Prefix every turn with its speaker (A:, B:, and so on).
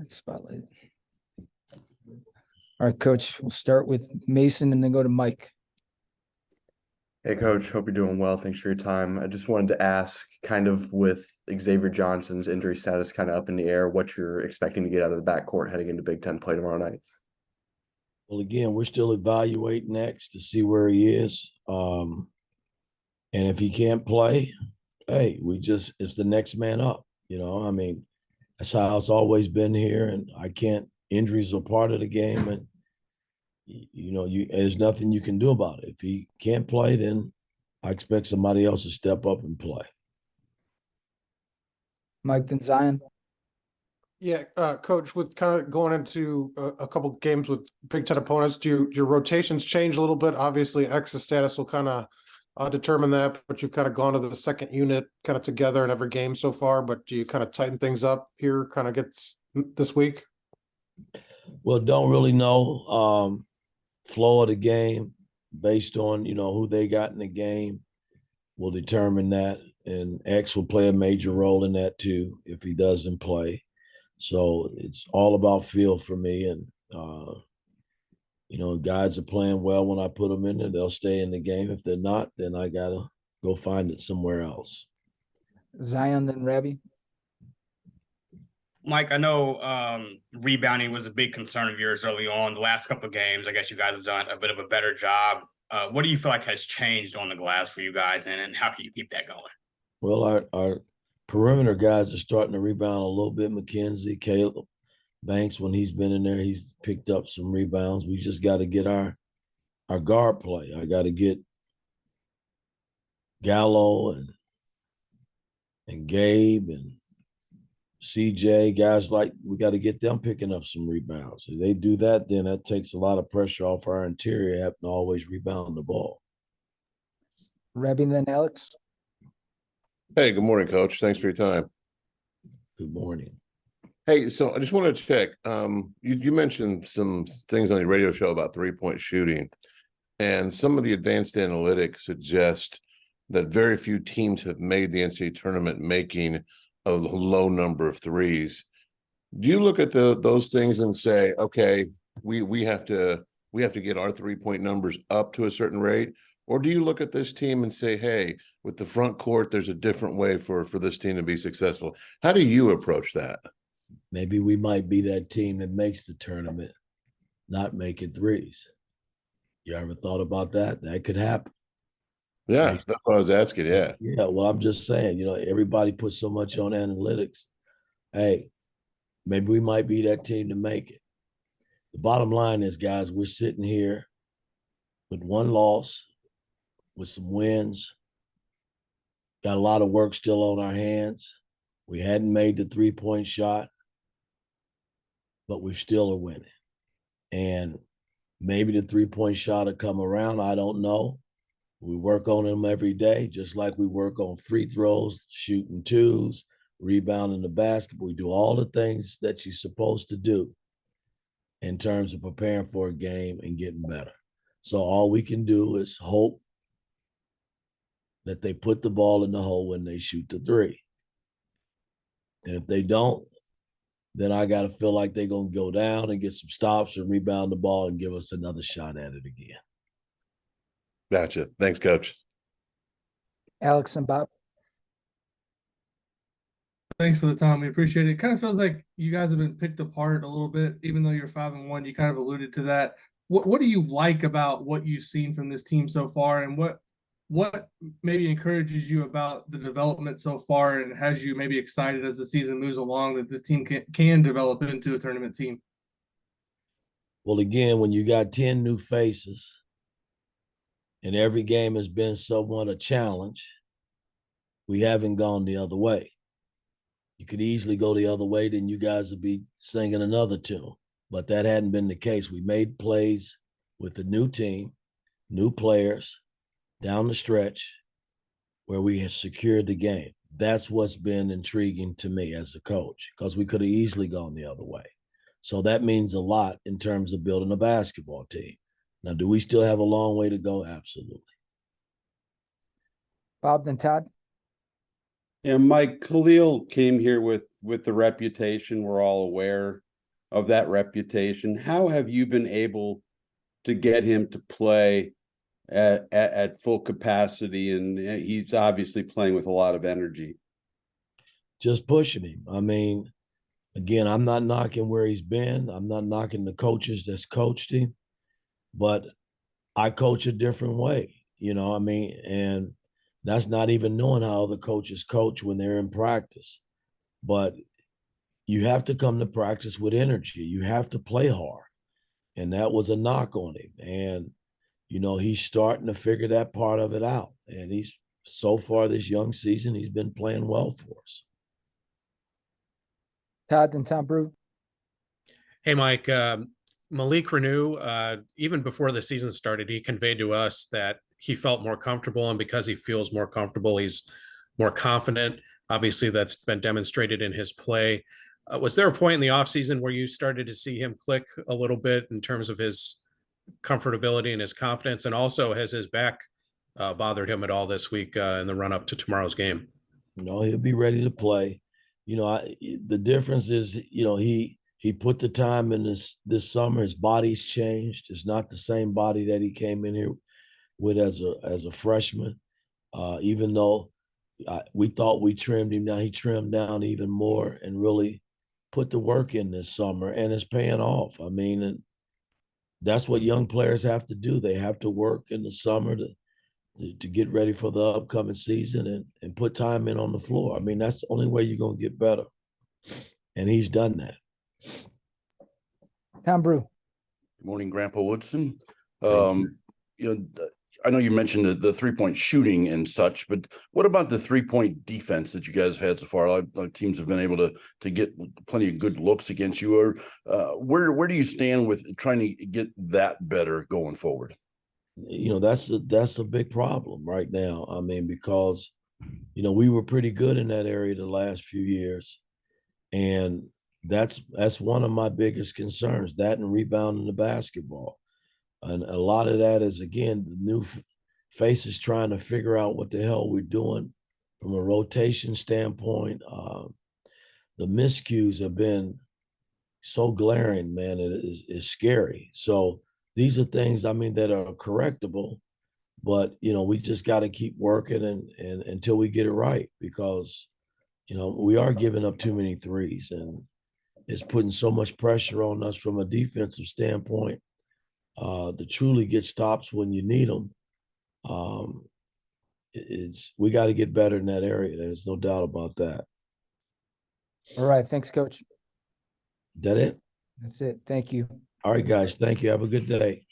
A: Spotlight. All right, Coach, we'll start with Mason and then go to Mike.
B: Hey, Coach. Hope you're doing well. Thanks for your time. I just wanted to ask, kind of with Xavier Johnson's injury status kind of up in the air, what you're expecting to get out of the backcourt heading into Big Ten play tomorrow night.
C: Well, again, we're still evaluating next to see where he is. And if he can't play, hey, it's the next man up. I mean, that's how it's always been here. And injuries are part of the game. And, there's nothing you can do about it. If he can't play, then I expect somebody else to step up and play.
A: Mike, then Zion.
D: Yeah, Coach, with kind of going into a couple games with Big Ten opponents, do your rotations change a little bit? Obviously, X's status will kind of determine that, but you've kind of gone to the second unit kind of together in every game so far. But do you kind of tighten things up here, kind of gets this week?
C: Well, don't really know flow of the game based on, who they got in the game will determine that. And X will play a major role in that too if he doesn't play. So it's all about feel for me. And, guys are playing well when I put them in there. They'll stay in the game. If they're not, then I got to go find it somewhere else.
A: Zion, then Rabbi.
E: Mike, I know rebounding was a big concern of yours early on. The last couple of games, I guess you guys have done a bit of a better job. What do you feel like has changed on the glass for you guys, and how can you keep that going?
C: Well, our perimeter guys are starting to rebound a little bit. McKenzie, Kahle, Banks, when he's been in there, he's picked up some rebounds. We just got to get our guard play. I got to get Gallo and Gabe and CJ, guys we got to get them picking up some rebounds. If they do that, then that takes a lot of pressure off our interior having to always rebound the ball.
A: Rabbi, then Alex.
F: Hey, good morning, Coach. Thanks for your time.
C: Good morning.
F: Hey, so I just wanted to check. You mentioned some things on your radio show about three-point shooting, and some of the advanced analytics suggest that very few teams have made the NCAA tournament making a low number of threes. Do you look at those things and say, okay, we have to get our three-point numbers up to a certain rate? Or do you look at this team and say, hey, with the front court, there's a different way for this team to be successful? How do you approach that?
C: Maybe we might be that team that makes the tournament, not making threes. You ever thought about that? That could happen.
F: Yeah, that's what I was asking. Yeah.
C: Yeah, well, I'm just saying, everybody puts so much on analytics. Hey, maybe we might be that team to make it. The bottom line is, guys, we're sitting here with one loss, with some wins. Got a lot of work still on our hands. We hadn't made the three-point shot, but we still are winning. And maybe the three-point shot will come around. I don't know. We work on them every day, just like we work on free throws, shooting twos, rebounding the basket. We do all the things that you're supposed to do in terms of preparing for a game and getting better. So all we can do is hope that they put the ball in the hole when they shoot the three. And if they don't, then I got to feel like they're going to go down and get some stops and rebound the ball and give us another shot at it again.
F: Gotcha. Thanks, Coach.
A: Alex and Bob.
G: Thanks for the time. We appreciate it. It kind of feels like you guys have been picked apart a little bit, even though you're 5-1. You kind of alluded to that. What do you like about what you've seen from this team so far, and what maybe encourages you about the development so far, and has you maybe excited as the season moves along that this team can develop into a tournament team?
C: Well, again, when you got 10 new faces and every game has been somewhat a challenge, we haven't gone the other way. You could easily go the other way, then you guys would be singing another tune. But that hadn't been the case. We made plays with a new team, new players down the stretch where we have secured the game. That's what's been intriguing to me as a coach, because we could have easily gone the other way. So that means a lot in terms of building a basketball team. Now, do we still have a long way to go? Absolutely.
A: Bob, then Todd.
H: Yeah, Mike, Kahle came here with the reputation we're all aware of that reputation. How have you been able to get him to play at full capacity? And he's obviously playing with a lot of energy.
C: Just pushing him. I mean, again, I'm not knocking where he's been. I'm not knocking the coaches that's coached him, but I coach a different way, you know what I mean? And that's not even knowing how the coaches coach when they're in practice. But you have to come to practice with energy. You have to play hard. And that was a knock on him. And, you know, he's starting to figure that part of it out. And he's so far this young season, he's been playing well for us.
A: Todd and Tom Brew.
I: Hey, Mike. Malik Renew, even before the season started, he conveyed to us that he felt more comfortable, and because he feels more comfortable, he's more confident. Obviously, that's been demonstrated in his play. Was there a point in the offseason where you started to see him click a little bit in terms of his comfortability and his confidence? And also, has his back bothered him at all this week in the run-up to tomorrow's game?
C: No, he'll be ready to play. You know, the difference is, you know, he put the time in this summer. His body's changed. It's not the same body that he came in here with as a freshman. Even though we thought we trimmed him down, he trimmed down even more and really put the work in this summer, and it's paying off. I mean, and that's what young players have to do. They have to work in the summer to get ready for the upcoming season and put time in on the floor. I mean, that's the only way you're going to get better. And he's done that.
A: Tom Brew.
J: Good morning, Grandpa Woodson.
C: You.
J: You know, I know you mentioned the 3-point shooting and such, but what about the 3-point defense that you guys have had so far? A lot of teams have been able to get plenty of good looks against you. Or where do you stand with trying to get that better going forward?
C: You know, that's a big problem right now. I mean, because, you know, we were pretty good in that area the last few years. And that's one of my biggest concerns, that and rebounding the basketball. And a lot of that is, again, the new faces trying to figure out what the hell we're doing from a rotation standpoint. The miscues have been so glaring, man, it is scary. So these are things, I mean, that are correctable, but, you know, we just got to keep working and until we get it right, because, you know, we are giving up too many threes, and it's putting so much pressure on us from a defensive standpoint to truly get stops when you need them. We got to get better in that area. There's no doubt about that.
A: All right. Thanks, Coach.
C: That it?
A: That's it. Thank you.
C: All right, guys. Thank you. Have a good day.